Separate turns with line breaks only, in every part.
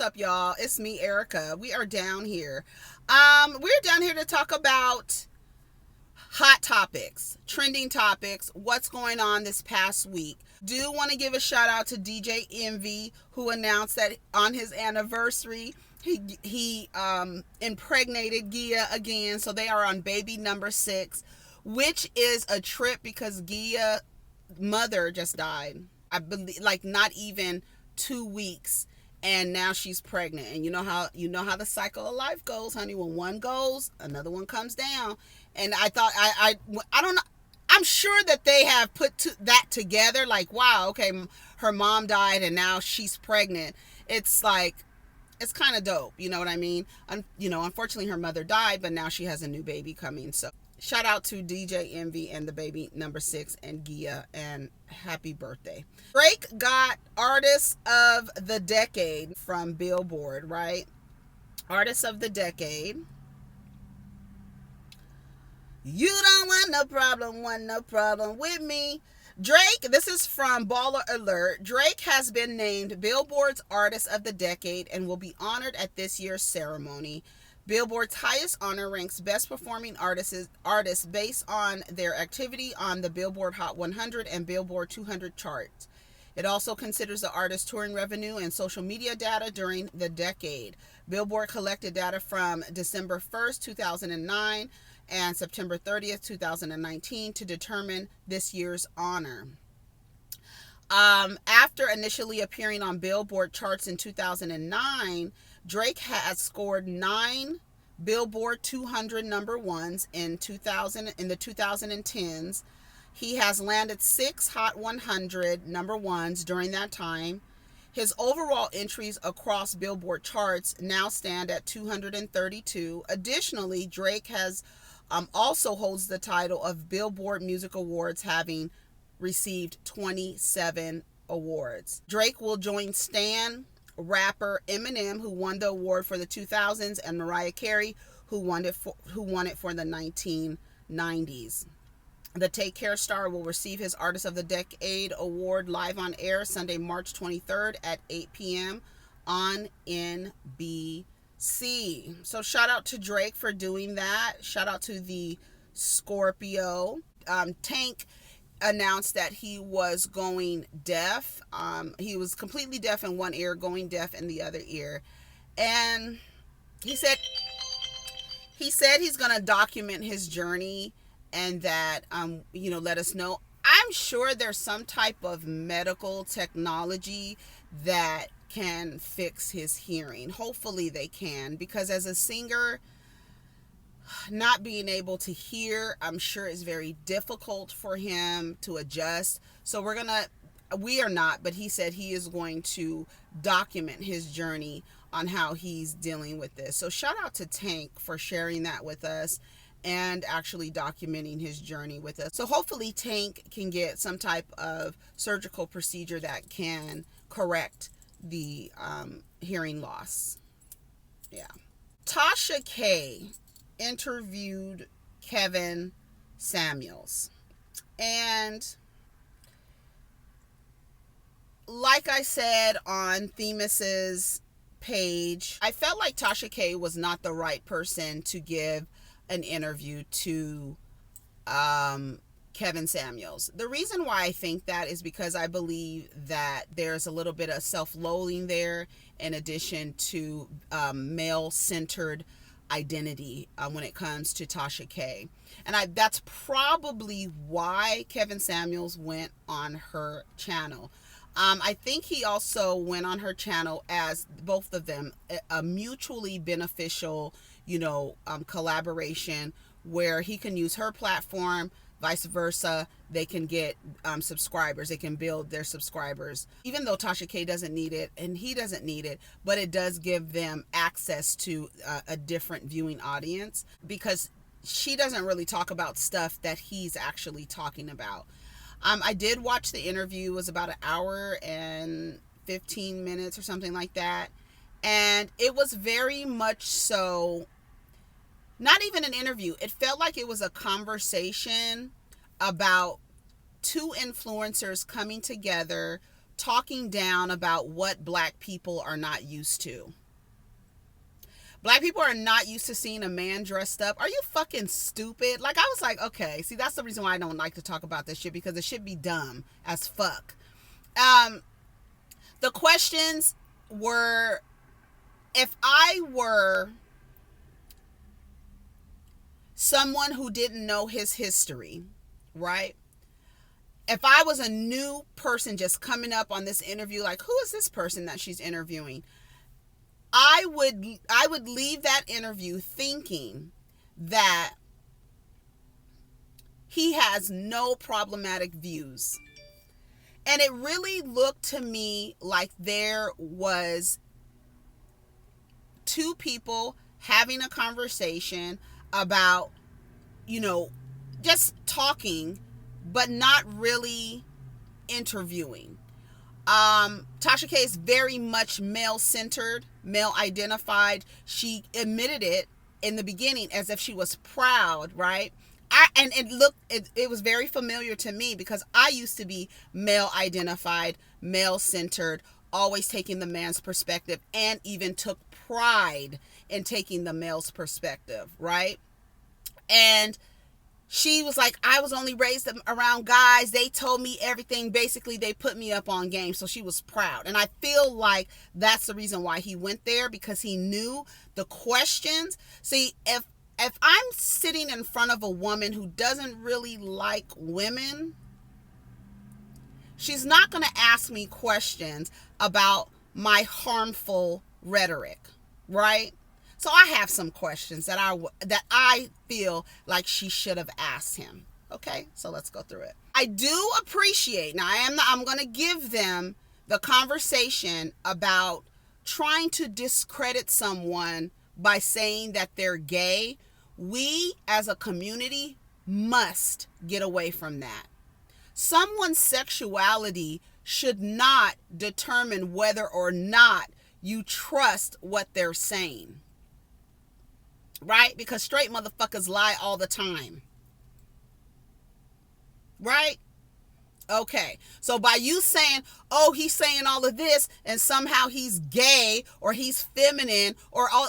What's up, y'all? It's me, Erica. We are down here. We're down here to talk about hot topics, trending topics, what's going on this past week. Do want to give a shout out to DJ Envy, who announced that on his anniversary, he impregnated Gia again. So they are on baby number 6, which is a trip because Gia mother just died. I believe like not even 2 weeks, and now she's pregnant. And you know how the cycle of life goes, honey. When one goes, another one comes down. And I thought I don't know. I'm sure that they have put that together. Like, wow, okay, her mom died and now she's pregnant. It's like, it's kind of dope. You know what I mean? Unfortunately, her mother died, but now she has a new baby coming. So shout out to DJ Envy and the baby number 6 and Gia, and happy birthday. Drake got Artist of the Decade from Billboard, right? Artist of the Decade. You don't want no problem with me. Drake, this is from Baller Alert. Drake has been named Billboard's Artist of the Decade and will be honored at this year's ceremony. Billboard's highest honor ranks best performing artists based on their activity on the Billboard Hot 100 and Billboard 200 charts. It also considers the artist's touring revenue and social media data during the decade. Billboard collected data from December 1st, 2009 and September 30th, 2019 to determine this year's honor. After initially appearing on Billboard charts in 2009, Drake has scored 9 Billboard 200 number ones in the 2010s. He has landed 6 Hot 100 number ones during that time. His overall entries across Billboard charts now stand at 232. Additionally, Drake has also holds the title of Billboard Music Awards, having received 27 awards. Drake will join Stan rapper Eminem, who won the award for the 2000s, and Mariah Carey, who won it for the 1990s. The Take Care star will receive his Artist of the Decade award live on air Sunday, March 23rd at 8 p.m. on NBC. So shout out to Drake for doing that. Shout out to the Scorpio. Tank announced that he was going deaf. He was completely deaf in one ear, going deaf in the other ear. And he said he's going to document his journey, and that, let us know. I'm sure there's some type of medical technology that can fix his hearing. Hopefully they can, because as a singer, not being able to hear, I'm sure is very difficult for him to adjust. So we are not, but he said he is going to document his journey on how he's dealing with this. So shout out to Tank for sharing that with us and actually documenting his journey with us. So hopefully Tank can get some type of surgical procedure that can correct the hearing loss. Yeah. Tasha K interviewed Kevin Samuels, and like I said on Themis's page, I felt like Tasha K was not the right person to give an interview to Kevin Samuels. The reason why I think that is because I believe that there's a little bit of self-loathing there, in addition to male-centered identity when it comes to Tasha K. And that's probably why Kevin Samuels went on her channel. I think he also went on her channel as both of them a mutually beneficial, collaboration, where he can use her platform, vice versa. They can get subscribers. They can build their subscribers, even though Tasha K doesn't need it and he doesn't need it, but it does give them access to a different viewing audience, because she doesn't really talk about stuff that he's actually talking about. I did watch the interview. It was about an hour and 15 minutes or something like that. And it was very much so not even an interview. It felt like it was a conversation about two influencers coming together talking down about what black people are not used to. Black people are not used to seeing a man dressed up. Are you fucking stupid? Like, I was like, okay, see, that's the reason why I don't like to talk about this shit, because it should be dumb as fuck. The questions were, if I were someone who didn't know his history, right? If I was a new person just coming up on this interview, like, who is this person that she's interviewing? I would leave that interview thinking that he has no problematic views. And it really looked to me like there was two people having a conversation about, just talking, but not really interviewing. Tasha K is very much male-centered, male-identified. She admitted it in the beginning as if she was proud, right? And it was very familiar to me, because I used to be male-identified, male-centered, always taking the man's perspective, and even took pride in taking the male's perspective, right? And she was like, I was only raised around guys. They told me everything. Basically, they put me up on game. So she was proud. And I feel like that's the reason why he went there, because he knew the questions. See, if I'm sitting in front of a woman who doesn't really like women, she's not going to ask me questions about my harmful rhetoric, right? So I have some questions that I feel like she should have asked him. Okay, so let's go through it. I do appreciate, now I'm going to give them the conversation about trying to discredit someone by saying that they're gay. We as a community must get away from that. Someone's sexuality should not determine whether or not you trust what they're saying. Right? Because straight motherfuckers lie all the time. Right? Okay. So by you saying, oh, he's saying all of this and somehow he's gay or he's feminine or all,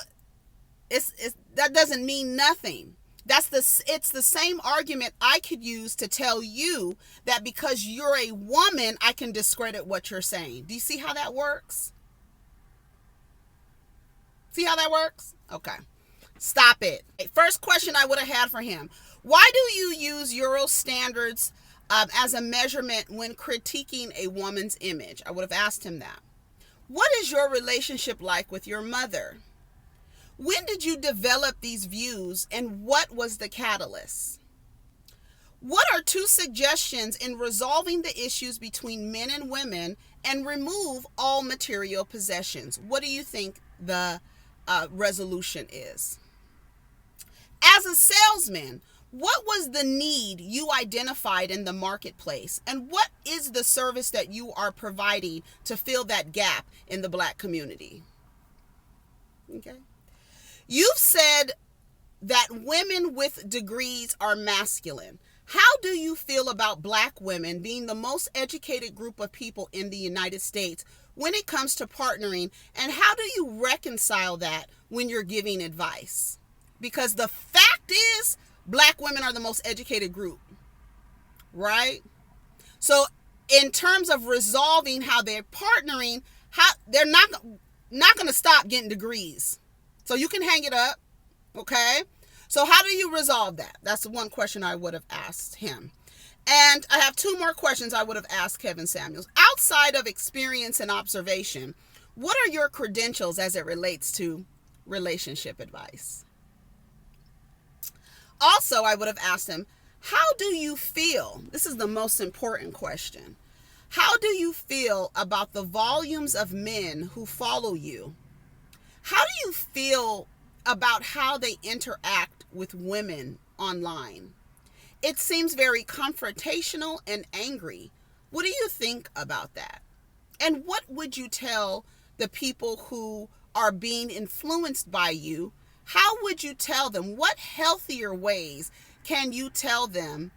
that doesn't mean nothing. It's the same argument I could use to tell you that because you're a woman, I can discredit what you're saying. Do you see how that works? See how that works? Okay. Stop it. First question I would have had for him. Why do you use Euro standards as a measurement when critiquing a woman's image? I would have asked him that. What is your relationship like with your mother? When did you develop these views, and what was the catalyst? What are two suggestions in resolving the issues between men and women and remove all material possessions? What do you think the resolution is? As a salesman, what was the need you identified in the marketplace, and what is the service that you are providing to fill that gap in the black community? Okay. You've said that women with degrees are masculine. How do you feel about black women being the most educated group of people in the United States when it comes to partnering, and how do you reconcile that when you're giving advice? Because the fact is, black women are the most educated group, right? So in terms of resolving how they're partnering, they're not going to stop getting degrees. So you can hang it up, okay? So how do you resolve that? That's the one question I would have asked him. And I have two more questions I would have asked Kevin Samuels. Outside of experience and observation, what are your credentials as it relates to relationship advice? Also, I would have asked him, how do you feel? This is the most important question. How do you feel about the volumes of men who follow you? How do you feel about how they interact with women online? It seems very confrontational and angry. What do you think about that? And what would you tell the people who are being influenced by you? How would you tell them? What healthier ways can you tell them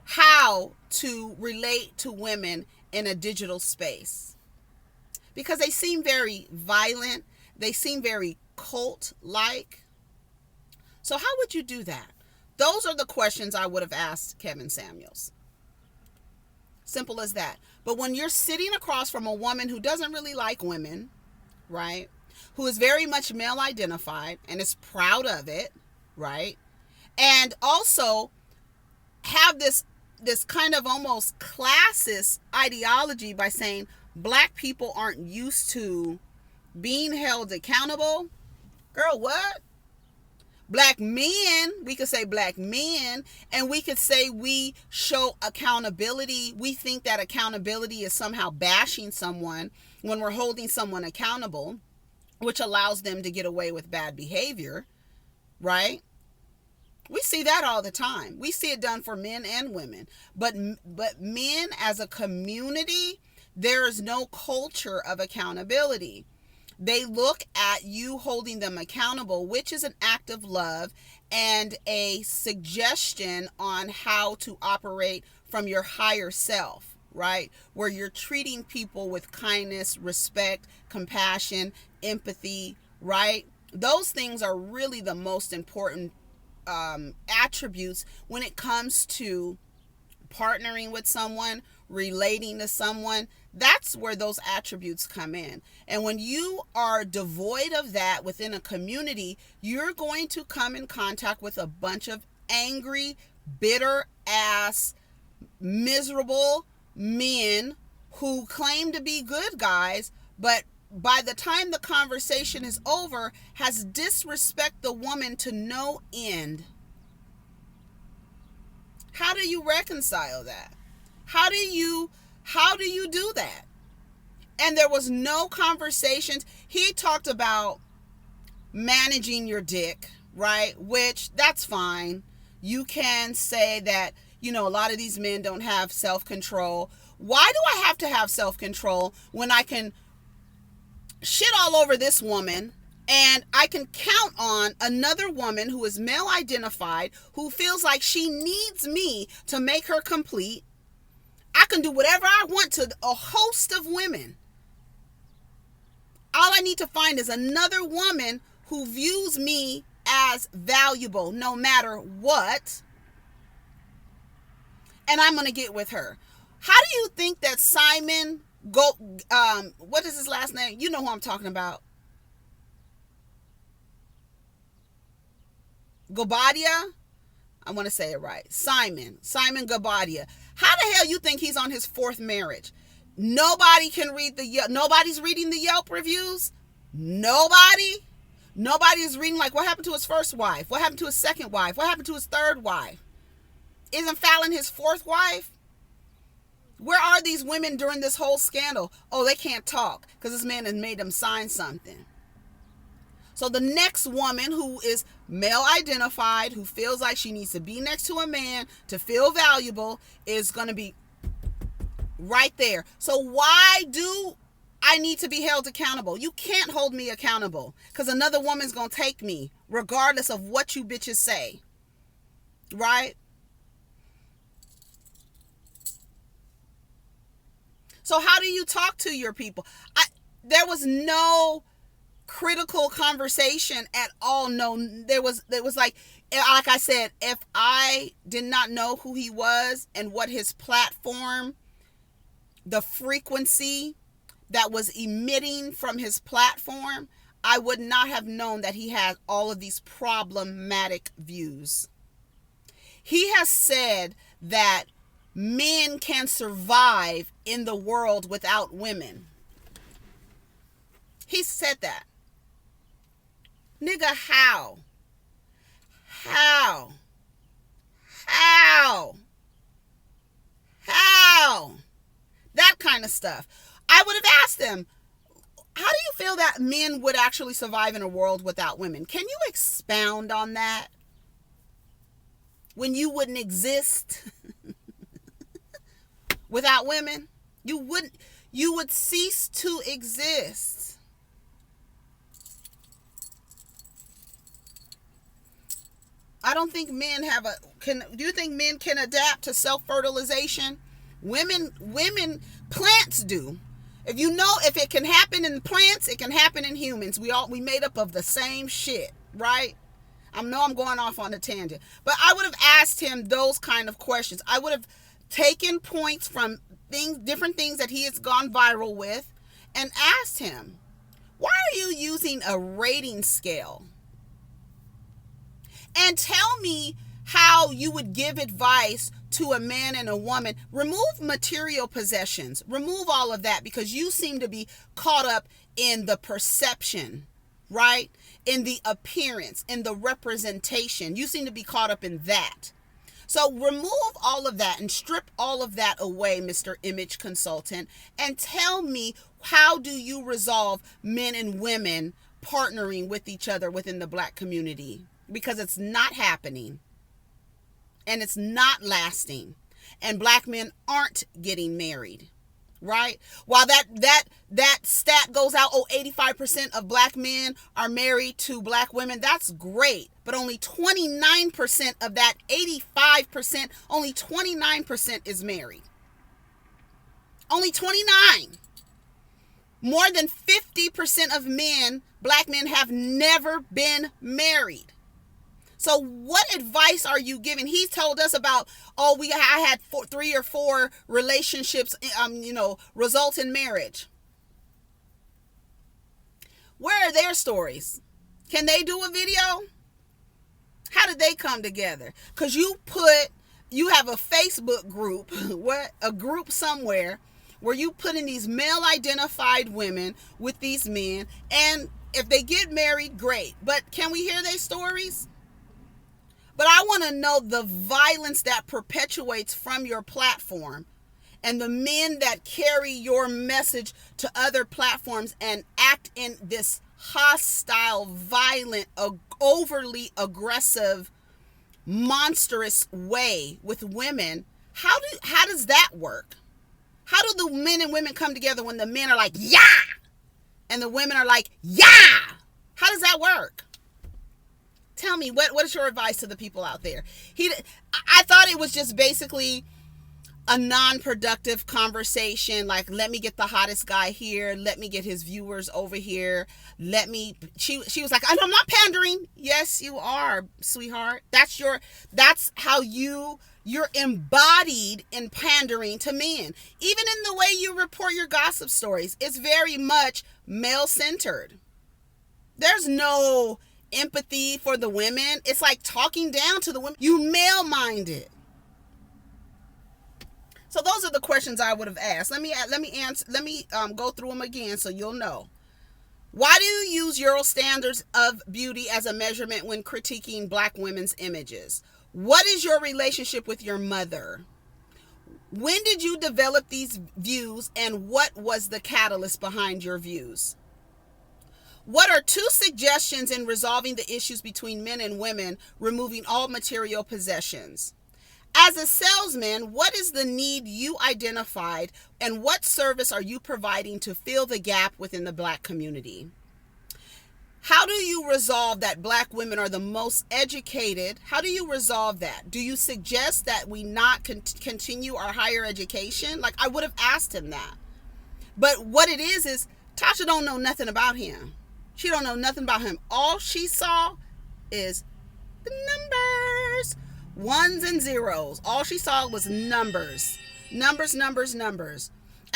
how to relate to women in a digital space? Because they seem very violent. They seem very cult-like. So how would you do that? Those are the questions I would have asked Kevin Samuels. Simple as that. But when you're sitting across from a woman who doesn't really like women, right? Who is very much male identified and is proud of it, right? And also have this kind of almost classist ideology by saying black people aren't used to being held accountable. Girl, what? Black men, we could say black men, and we could say we show accountability. We think that accountability is somehow bashing someone when we're holding someone accountable, which allows them to get away with bad behavior, right? We see that all the time. We see it done for men and women. But men as a community, there is no culture of accountability. They look at you holding them accountable, which is an act of love and a suggestion on how to operate from your higher self, right? Where you're treating people with kindness, respect, compassion, empathy, right? Those things are really the most important attributes when it comes to partnering with someone, relating to someone. That's where those attributes come in. And when you are devoid of that within a community, you're going to come in contact with a bunch of angry, bitter ass, miserable men who claim to be good guys, but by the time the conversation is over, has disrespect the woman to no end. How do you reconcile that? How do you do that? And there was no conversations. He talked about managing your dick, right? Which, that's fine. You can say that, a lot of these men don't have self-control. Why do I have to have self-control when I can shit all over this woman and I can count on another woman who is male identified, who feels like she needs me to make her complete? I can do whatever I want to a host of women. All I need to find is another woman who views me as valuable no matter what, and I'm going to get with her. How do you think that Simon what is his last name? You know who I'm talking about. Gabadia? I want to say it right. Simon Gabadia. How the hell you think he's on his fourth marriage? Nobody can read nobody's reading the Yelp reviews. Nobody's reading, like, what happened to his first wife? What happened to his second wife? What happened to his third wife? Isn't Fallon his fourth wife? Where are these women during this whole scandal? Oh, they can't talk because this man has made them sign something. So the next woman who is male identified, who feels like she needs to be next to a man to feel valuable, is going to be right there. So why do I need to be held accountable? You can't hold me accountable because another woman's going to take me regardless of what you bitches say. Right? So how do you talk to your people? There was no critical conversation at all. No, there was like I said, if I did not know who he was and what his platform, the frequency that was emitting from his platform, I would not have known that he had all of these problematic views. He has said that men can survive in the world without women. He said that. Nigga, how? How? That kind of stuff. I would have asked them, how do you feel that men would actually survive in a world without women? Can you expound on that? When you wouldn't exist without women, you would cease to exist. I don't think men do you think men can adapt to self-fertilization? Women Plants do. If it can happen in plants, it can happen in humans. We made up of the same shit, right? I know I'm going off on a tangent, but I would have asked him those kind of questions. I would have taken points from different things that he has gone viral with, and asked him, why are you using a rating scale? And tell me how you would give advice to a man and a woman. Remove material possessions. Remove all of that, because you seem to be caught up in the perception, right? In the appearance, in the representation. You seem to be caught up in that. So remove all of that and strip all of that away, Mr. Image Consultant, and tell me, how do you resolve men and women partnering with each other within the Black community? Because it's not happening, and it's not lasting, and Black men aren't getting married, right? While that stat goes out, 85% of Black men are married to Black women. That's great, but only 29% of that 85%, only 29% is married. Only 29. More than 50% of men, Black men, have never been married. So what advice are you giving? He told us about, I had 3 or 4 relationships, result in marriage. Where are their stories? Can they do a video? How did they come together? Because you have a Facebook group, a group somewhere, where you put in these male-identified women with these men, and if they get married, great. But can we hear their stories? But I want to know the violence that perpetuates from your platform, and the men that carry your message to other platforms and act in this hostile, violent, overly aggressive, monstrous way with women. How does that work? How do the men and women come together when the men are like, yeah, and the women are like, yeah? How does that work? Tell me, what is your advice to the people out there? I thought it was just basically a non-productive conversation. Like, let me get the hottest guy here. Let me get his viewers over here. She was like, I'm not pandering. Yes, you are, sweetheart. That's how you're embodied in pandering to men. Even in the way you report your gossip stories, it's very much male-centered. There's no empathy for the women. It's like talking down to the women. You male-minded. So those are the questions I would have asked. Let me go through them again so you'll know. Why do you use Euro standards of beauty as a measurement when critiquing Black women's images? What is your relationship with your mother? When did you develop these views, and what was the catalyst behind your views? What are 2 suggestions in resolving the issues between men and women, removing all material possessions? As a salesman, what is the need you identified, and what service are you providing to fill the gap within the Black community? How do you resolve that Black women are the most educated? How do you resolve that? Do you suggest that we not continue our higher education? Like, I would have asked him that. But what it is Tasha don't know nothing about him. She don't know nothing about him. All she saw is the numbers. 1s and 0s. All she saw was numbers. Numbers.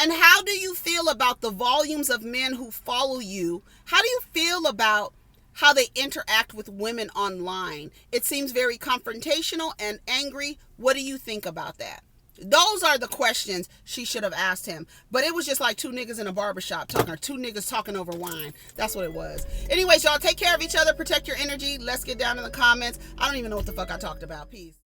And how do you feel about the volumes of men who follow you? How do you feel about how they interact with women online? It seems very confrontational and angry. What do you think about that? Those are the questions she should have asked him. But it was just like 2 niggas in a barbershop talking, or 2 niggas talking over wine. That's what it was. Anyways, y'all, take care of each other. Protect your energy. Let's get down in the comments. I don't even know what the fuck I talked about. Peace.